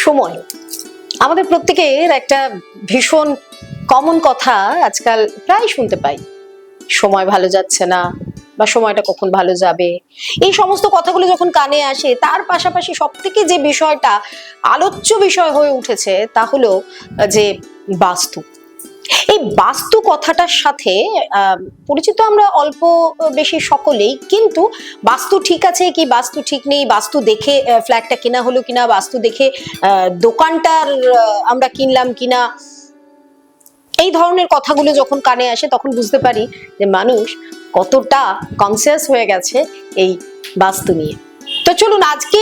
সময় আমাদের প্রত্যেকের একটা ভীষণ কমন কথা আজকাল প্রায় শুনতে পাই। সময় ভালো যাচ্ছে না, বা সময়টা কখন ভালো যাবে, এই সমস্ত কথাগুলো যখন কানে আসে, তার পাশাপাশি সব থেকে যে বিষয়টা আলোচ্য বিষয় হয়ে উঠেছে তা হলো যে বাস্তু। এই বাস্তু কথাটার সাথে পরিচিত আমরা অল্প বেশি সকলেই, কিন্তু বাস্তু ঠিক আছে কি বাস্তু ঠিক নেই, বাস্তু দেখে ফ্ল্যাটটা কেনা হলো কিনা, বাস্তু দেখে দোকানটার আমরা কিনলাম কিনা, এই ধরনের কথাগুলো যখন কানে আসে তখন বুঝতে পারি যে মানুষ কতটা কনসিয়াস হয়ে গেছে এই বাস্তু নিয়ে। তো চলুন আজকে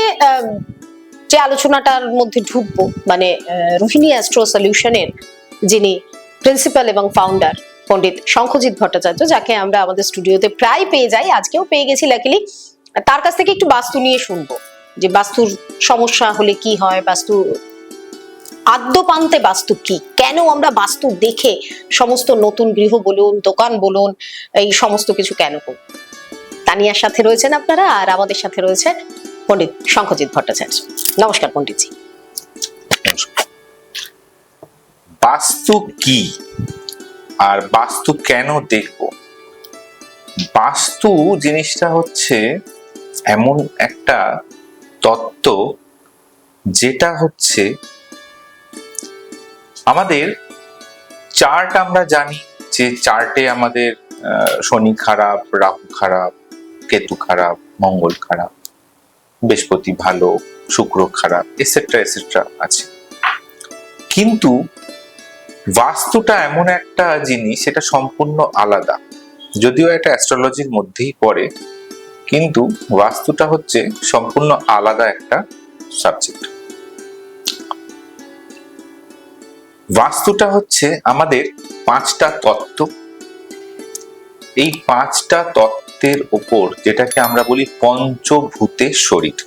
যে আলোচনাটার মধ্যে ঢুকবো, মানে রোহিণী অ্যাস্ট্রো সলিউশনের যিনি প্রিন্সিপাল এবং ফাউন্ডার পণ্ডিত শঙ্খজিৎ ভট্টাচার্য, যাকে আমরা আমাদের স্টুডিওতে প্রায় পেয়ে যাই, আজকেও পেয়ে গেছি লাকিলি। তার কাছ থেকে একটু বাস্তু নিয়ে শুনবো, যে বাস্তুর সমস্যা হলে কি হয়, বাস্তু আদ্যপান্তে বাস্তু কি, কেন আমরা বাস্তু দেখে সমস্ত নতুন গৃহ বলুন, দোকান বলুন, এই সমস্ত কিছু কেন করব। তানিয়ার সাথে রয়েছেন আপনারা, আর আমাদের সাথে রয়েছে পণ্ডিত শঙ্খজিৎ ভট্টাচার্য। নমস্কার পণ্ডিতজি। বাস্তু কি আর বাস্তু কেন দেখব? বাস্তু জিনিসটা হচ্ছে এমন একটা তত্ত্ব যেটা হচ্ছে আমাদের চার্ট। আমরা জানি যে চার্টে আমাদের শনি খারাপ, রাহু খারাপ, কেতু খারাপ, মঙ্গল খারাপ, বৃহস্পতি ভালো, শুক্র খারাপ, এটসেট্রা এটসেট্রা আছে। কিন্তু বাস্তুটা এমন একটা জিনিস, এটা সম্পূর্ণ আলাদা, যদিও এটা অ্যাস্ট্রোলজির মধ্যেই পড়ে, কিন্তু বাস্তুটা হচ্ছে সম্পূর্ণ আলাদা একটা সাবজেক্ট। বাস্তুটা হচ্ছে আমাদের 5টা তত্ত্ব। এই 5টা তত্ত্বের ওপর, যেটাকে আমরা বলি পঞ্চভূতের শরীর,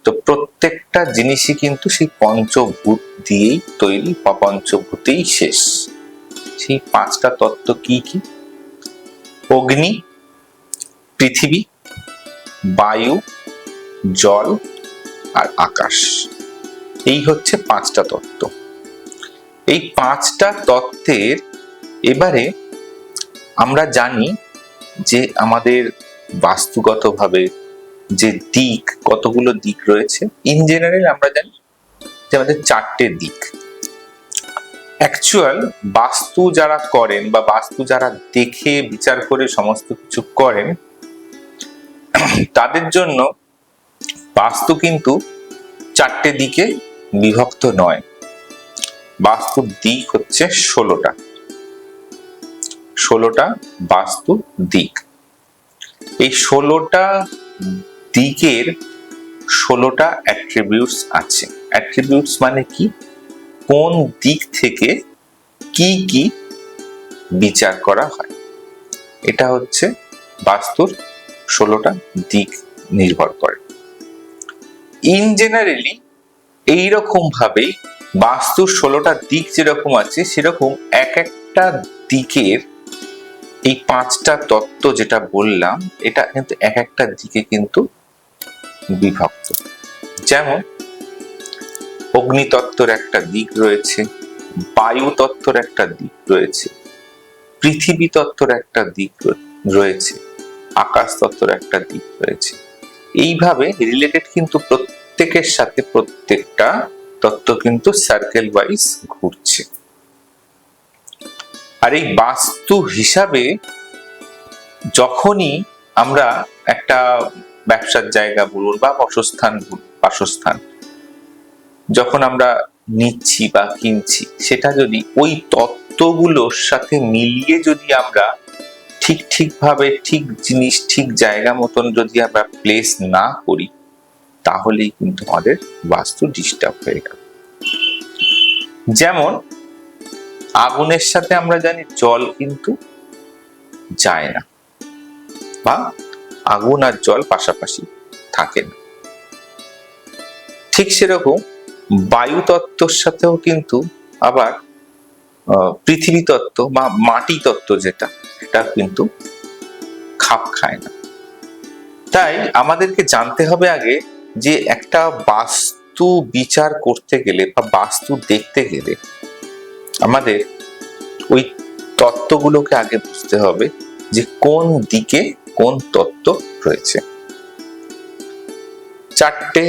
তো প্রত্যেকটা জিনিসই কিন্তু সেই পঞ্চভূত দিয়েই তৈরি বা পঞ্চভূতেই শেষ। সেই 5টা তত্ত্ব কি কি? অগ্নি, পৃথিবী, বায়ু, জল আর আকাশ। এই হচ্ছে 5টা তত্ত্ব। এই 5টা তত্ত্বের এবারে আমরা জানি যে আমাদের বাস্তুগতভাবে যে দিক, কতগুলো দিক রয়েছে। ইন জেনারেল আমরা জানি যে আমাদের 4টে দিক। অ্যাকচুয়াল বাস্তু যারা করেন বা বাস্তু যারা দেখে বিচার করে সমস্ত কিছু করেন, তাদের জন্য বাস্তু কিন্তু 4টে দিকে বিভক্ত নয়। বাস্তুর দিক হচ্ছে 16টা। 16টা বাস্তু দিক। এই 16টা দিকের 16টা অ্যাট্রিবিউটস আছে। অ্যাট্রিবিউটস মানে কি? কোন দিক থেকে কি কি বিচার করা হয়, এটা হচ্ছে বাস্তুর 16টা দিক নির্ভর করে। ইন জেনারেলি এইরকম ভাবেই বাস্তুর 16টা দিক যেরকম আছে, সেরকম এক একটা দিকের এই 5টা তত্ত্ব যেটা বললাম, এটা কিন্তু এক একটা দিকে কিন্তু বিভক্ত। যেমন অগ্নিতত্ত্বর একটা দিক রয়েছে, বায়ু তত্ত্বর একটা দিক রয়েছে, পৃথিবী তত্ত্বর একটা দিক রয়েছে, আকাশ তত্ত্বর একটা দিক রয়েছে। এইভাবে রিলেটেড কিন্তু প্রত্যেকের সাথে প্রত্যেকটা তত্ত্ব কিন্তু সার্কেল ওয়াইজ ঘুরছে। আর এই বাস্তু হিসাবে যখনই আমরা একটা ব্যবসার জায়গা বলুন বা বাসস্থান যখন আমরা নিচ্ছি বা কিনছি, সেটা যদি ওই তত্ত্বগুলোর সাথে মিলিয়ে যদি আমরা ঠিকভাবে ঠিক জিনিস ঠিক জায়গা মতন যদি আমরা প্লেস না করি, তাহলেই কিন্তু আমাদের বাস্তু ডিস্টার্ব হয়ে গেল। যেমন আগুনের সাথে আমরা জানি জল কিন্তু যায় না, বা আগুন আর জল পাশাপাশি থাকে না। ঠিক সেরকম বায়ু তত্ত্বর সাথেও কিন্তু আবার পৃথিবী তত্ত্ব বা মাটি তত্ত্ব যেটা, সেটা কিন্তু খাপ খায় না। তাই আমাদেরকে জানতে হবে আগে যে একটা বাস্তু বিচার করতে গেলে বা বাস্তু দেখতে গেলে আমাদের ওই তত্ত্বগুলোকে আগে বুঝতে হবে যে কোন দিকে কোন তত্ত্ব রয়েছে। চারটে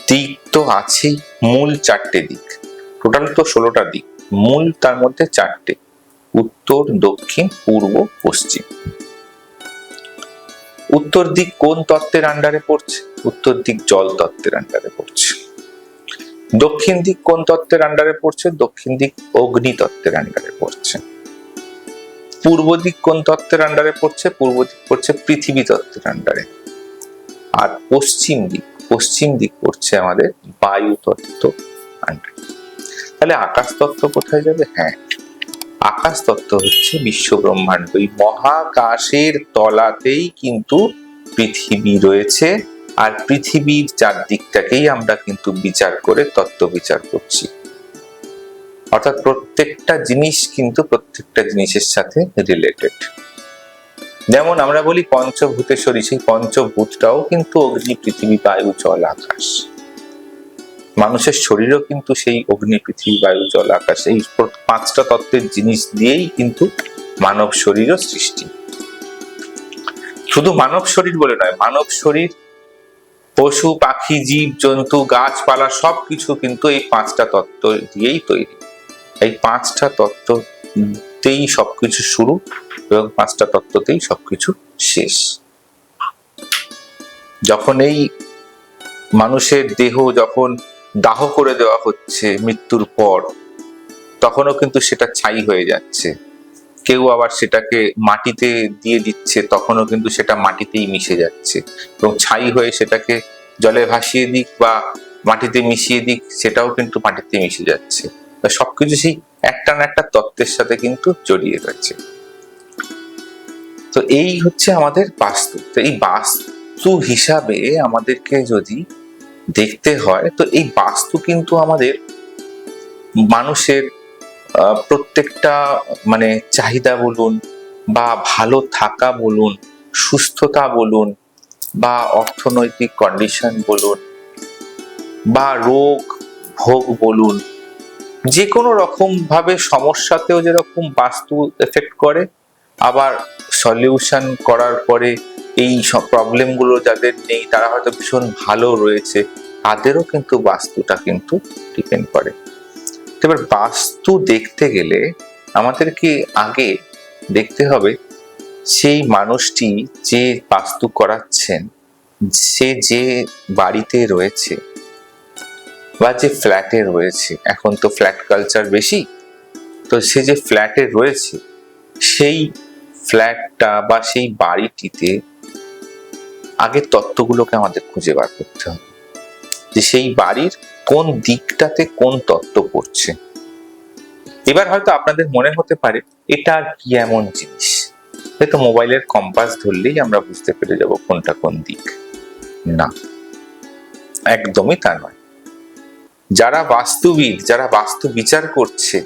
দিক তো আছেই, মূল চারটে দিক, টোটাল তো 16টা দিক, মূল তার মধ্যে চারটে: উত্তর, দক্ষিণ, পূর্ব, পশ্চিম। উত্তর দিক কোন তত্ত্বের আন্ডারে পড়ছে? উত্তর দিক জল তত্ত্বের আন্ডারে পড়ছে। দক্ষিণ দিক কোন তত্ত্বের আন্ডারে পড়ছে? দক্ষিণ দিক অগ্নি তত্ত্বের আন্ডারে পড়ছে। পূর্ব দিক কোন তত্ত্বের আন্ডারে পড়ছে? পূর্ব দিক পড়ছে পৃথিবী তত্ত্বের আন্ডারে। আর পশ্চিম দিক পড়ছে আমাদের বায়ু তত্ত্ব আন্ডারে। তাহলে আকাশ তত্ত্ব কোথায় যাবে? হ্যাঁ, আকাশ তত্ত্ব হচ্ছে বিশ্ব ব্রহ্মাণ্ড, এই মহাকাশের তলাতেই কিন্তু পৃথিবী রয়েছে। আর পৃথিবীর চারদিকটাকেই আমরা কিন্তু বিচার করে তত্ত্ব বিচার করছি। অর্থাৎ প্রত্যেকটা জিনিস কিন্তু প্রত্যেকটা জিনিসের সাথে রিলেটেড। যেমন আমরা বলি পঞ্চভূতেশ্বরী, সেই পঞ্চভূতটাও কিন্তু অগ্নি, পৃথিবী, বায়ু, জল, আকাশ। মানুষের শরীরও কিন্তু সেই অগ্নি, পৃথিবী, বায়ু, জল, আকাশ, এই 5টা তত্ত্বের জিনিস দিয়েই কিন্তু মানব শরীরও সৃষ্টি। শুধু মানব শরীর বলে নয়, মানব শরীর, পশু পাখি, জীব জন্তু, গাছপালা সবকিছু কিন্তু এই 5টা তত্ত্ব দিয়েই তৈরি। এই 5টা তত্ত্বতেই সবকিছু শুরু এবং 5টা তত্ত্বতেই সবকিছু শেষ। যখন এই মানুষের দেহ যখন দাহ করে দেওয়া হচ্ছে মৃত্যুর পর, তখনও কিন্তু সেটা ছাই হয়ে যাচ্ছে। কেউ আবার সেটাকে মাটিতে দিয়ে দিচ্ছে, তখনও কিন্তু সেটা মাটিতেই মিশে যাচ্ছে। এবং ছাই হয়ে সেটাকে জলে ভাসিয়ে দিক বা মাটিতে মিশিয়ে দিক, সেটাও কিন্তু মাটিতে মিশে যাচ্ছে। সবকিছু সেই একটা না একটা তত্ত্বের সাথে কিন্তু জড়িয়ে রয়েছে। তো এই হচ্ছে আমাদের বাস্তু। তো এই বাস্তু হিসাবে আমাদেরকে যদি দেখতে হয়, তো এই বাস্তু কিন্তু আমাদের মানুষের প্রত্যেকটা মানে চাহিদা বলুন বা ভালো থাকা বলুন, সুস্থতা বলুন বা অর্থনৈতিক কন্ডিশন বলুন বা রোগ ভোগ বলুন, যে কোনো রকম ভাবে সমস্যাতেও যেরকম বাস্তু এফেক্ট করে, আবার সলিউশন করার পরে এই সব প্রবলেমগুলো যাদের নেই, তারা হয়তো ভীষণ ভালো রয়েছে, তাদেরও কিন্তু বাস্তুটা কিন্তু ডিপেন্ড করে। এবার বাস্তু দেখতে গেলে আমাদেরকে আগে দেখতে হবে সেই মানুষটি যে বাস্তু করাচ্ছেন, সে যে বাড়িতে রয়েছে বা যে ফ্ল্যাটে রয়েছে, এখন তো ফ্ল্যাট কালচার বেশি, তো সে যে ফ্ল্যাটে রয়েছে সেই ফ্ল্যাটটা বা সেই বাড়িটিতে আগে তত্ত্বগুলোকে আমাদের খুঁজে বার করতে হবে যে সেই বাড়ির কোন দিকটাতে কোন তত্ত্ব পড়ছে। এবার হয়তো আপনাদের মনে হতে পারে এটা আর কি এমন জিনিস, হয়তো মোবাইলের কম্পাস ধরলেই আমরা বুঝতে পেরে যাব কোনটা কোন দিক। না, একদমই তা নয়। যারা বাস্তুবিদ, যারা বাস্তু বিচার করছে,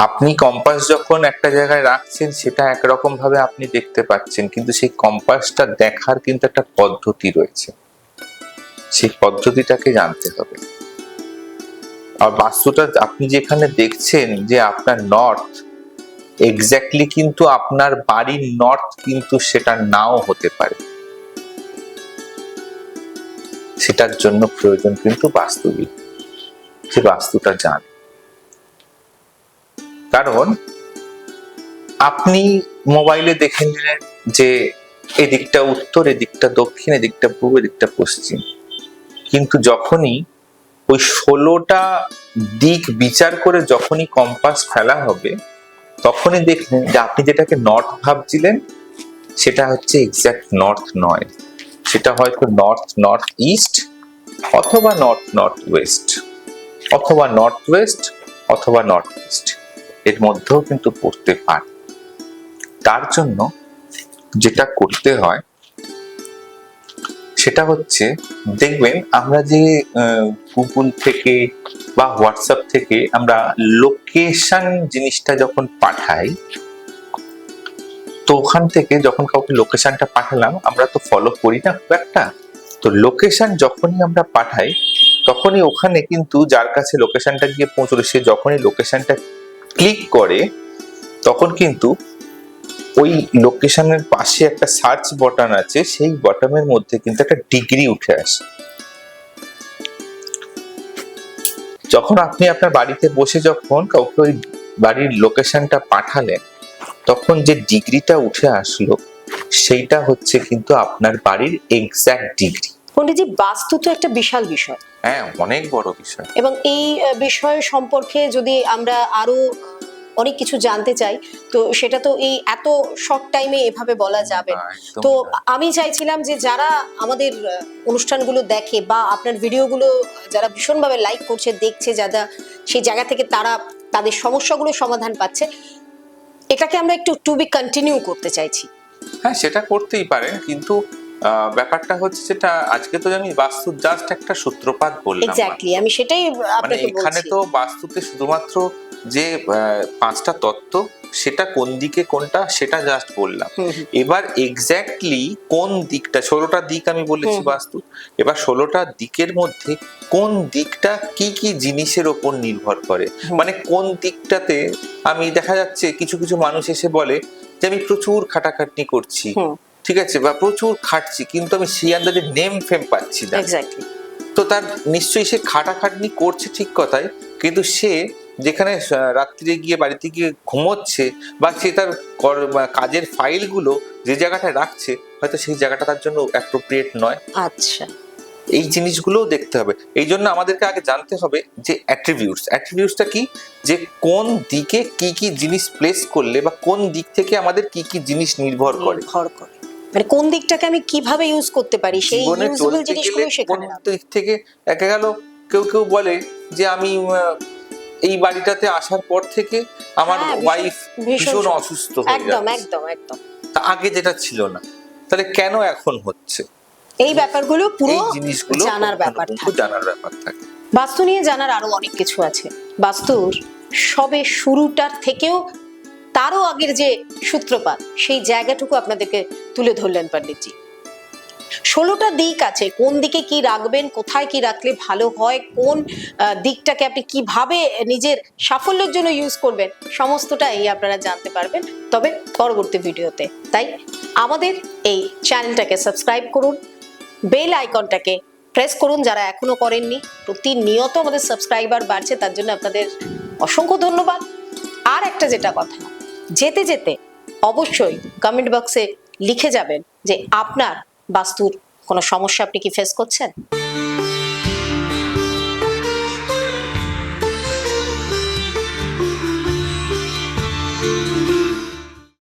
আপনি কম্পাস যখন একটা জায়গায় রাখছেন সেটা একরকম ভাবে আপনি দেখতে পাচ্ছেন, কিন্তু সেই কম্পাসটা দেখার কিন্তু একটা পদ্ধতি রয়েছে, সেই পদ্ধতিটাকে জানতে হবে। আর বাস্তুটা আপনি যেখানে দেখছেন যে আপনার নর্থ, এক্স্যাক্টলি কিন্তু আপনার বাড়ির নর্থ কিন্তু সেটা নাও হতে পারে। সেটার জন্য প্রয়োজন কিন্তু বাস্তুবিদ, যে বাস্তুটা জানে। কারণ আপনি মোবাইলে দেখে নিলেন যে এদিকটা উত্তর, এদিকটা দক্ষিণ, এদিকটা পূর্ব, এদিকটা পশ্চিম, কিন্তু যখনই ওই 16টা দিক বিচার করে যখনই কম্পাস ফেলা হবে, তখনই দেখলেন যে আপনি যেটাকে নর্থ ভাবছিলেন সেটা হচ্ছে এক্স্যাক্ট নর্থ নয়, সেটা হয়তো নর্থ নর্থ ইস্ট অথবা নর্থ নর্থ ওয়েস্ট অথবা নর্থ ওয়েস্ট অথবা নর্থ ইস্ট, এর মধ্যেও কিন্তু পড়তে পারে। তার জন্য যেটা করতে হয় সেটা হচ্ছে, দেখবেন আমরা যে গুগল থেকে বা হোয়াটসঅ্যাপ থেকে আমরা লোকেশন জিনিসটা যখন পাঠাই, তো ওখান থেকে যখন কাউকে লোকেশনটা পাঠালাম, আমরা তো ফলো করি না খুব একটা, তো লোকেশন যখনই আমরা পাঠাই তখনই ওখানে কিন্তু যার কাছে লোকেশনটা গিয়ে পৌঁছলো, সে যখনই লোকেশনটা ক্লিক করে তখন কিন্তু ওই লোকেশনের পাশে একটা সার্চ বটন আছে, সেই বটনের মধ্যে কিন্তু একটা ডিগ্রি উঠে আসে। যখন আপনি আপনার বাড়িতে বসে যখন কাউকে ওই বাড়ির লোকেশনটা পাঠালেন, তখন যে ডিগ্রিটা উঠে আসলো সেইটা হচ্ছে কিন্তু আপনার বাড়ির এক্সাক্ট ডিগ্রি। পণ্ডিতজি, বাস্তু তো একটা বিশাল বিষয়, হ্যাঁ, অনেক বড় বিষয়। এবং এই বিষয় সম্পর্কে যদি আমরা আরো অনেক কিছু জানতে চাই, তো সেটা তো এই এত শর্ট টাইমে এভাবে বলা যাবে না। একদম তো না। আমি চাইছিলাম যে যারা আমাদের অনুষ্ঠানগুলো দেখে বা আপনার ভিডিওগুলো যারা ভীষণভাবে লাইক করছে, দেখছে, যারা সেই জায়গা থেকে তারা তাদের সমস্যাগুলো সমাধান পাচ্ছে, এটাকে আমরা একটু টু বি কন্টিনিউ করতে চাইছি। হ্যাঁ, সেটা করতেই পারেন, কিন্তু ব্যাপারটা হচ্ছে যেটা আজকে তো আমি বাস্তু জাস্ট একটা সূত্রপাত বললাম। এক্স্যাক্টলি, আমি সেটাই মানে আপনাকে এখানে বলছি। তো বাস্তুতে শুধুমাত্র যে 5টা তত্ত্ব, সেটা কোন দিকে কোনটা সেটা জাস্ট বললাম। হুম, হুম। এবার এক্স্যাক্টলি কোন দিকটা, 16টা দিক আমি বলেছি বাস্তু, এবার 16টা দিকের মধ্যে কোন দিকটা কি কি জিনিসের ওপর নির্ভর করে, মানে কোন দিকটাতে আমি দেখা যাচ্ছে কিছু কিছু মানুষ এসে বলে যে আমি প্রচুর খাটাখাটনি করছি, ঠিক আছে, বা প্রচুর খাটছি, কিন্তু আমি সেই আন্দাজে নেম ফেম পাচ্ছি না। এক্স্যাক্টলি। তো তার নিশ্চয়ই সে খাটাখাটনি করছে ঠিক কথাই, কিন্তু সে যেখানে রাত্রিরে গিয়ে বাড়িতে গিয়ে ঘুমোচ্ছে বা সে তার কাজের ফাইলগুলো যে জায়গাটায় রাখছে, হয়তো সেই জায়গাটা তার জন্য অ্যাপ্রোপ্রিয়েট নয়। আচ্ছা, এই জিনিসগুলোও দেখতে হবে। এই জন্য আমাদেরকে আগে জানতে হবে যে অ্যাট্রিবিউটসটা কি, যে কোন দিকে কি কি জিনিস প্লেস করলে বা কোন দিক থেকে আমাদের কি কি জিনিস নির্ভর করে, মানে কোন দিকটাকে আমি কিভাবে ইউজ করতে পারি, সেই জীবনে ইউজেবল চলতে গেলে জিনিসগুলো কোন সেখানে রাখবো। দিক থেকে। দেখা গেল কেউ কেউ বলে যে আমি এই বাড়িটাতে আসার পর থেকে আমার হ্যাঁ, ওয়াইফ ভীষণ ভীষণ অসুস্থ হয়ে একদম যাচ্ছে, একদম একদম। তা আগে যেটা ছিল না, তাহলে কেন এখন হচ্ছে? এই ব্যাপারগুলো পুরো এই জিনিসগুলো জানার ব্যাপার কিন্তু থাকে। জানার ব্যাপার থাকে। বাস্তু নিয়ে জানার আরো অনেক কিছু আছে। বাস্তুর সবে শুরুটার থেকেও তারও আগের যে সূত্রপাত, সেই জায়গাটুকু আপনাদেরকে তুলে ধরলেন পণ্ডিতজি। 16টা দিক আছে, কোন দিকে কি রাখবেন, কোথায় কি রাখলে ভালো হয়, কোন দিকটাকে আপনি কিভাবে নিজের সাফল্যের জন্য ইউজ করবেন, সমস্তটাই আপনারা জানতে পারবেন তবে পরবর্তী ভিডিওতে। তাই আমাদের এই চ্যানেলটাকে সাবস্ক্রাইব করুন, বেল আইকনটাকে প্রেস করুন যারা এখনো করেননি। প্রতিনিয়ত আমাদের সাবস্ক্রাইবার বাড়ছে, তার জন্য আপনাদের অসংখ্য ধন্যবাদ। আর একটা যেটা কথা, যেতে যেতে অবশ্যই কমেন্ট বক্সে লিখে যাবেন যে আপনার বাস্তুর কোনো সমস্যা আপনি কি ফেস করছেন।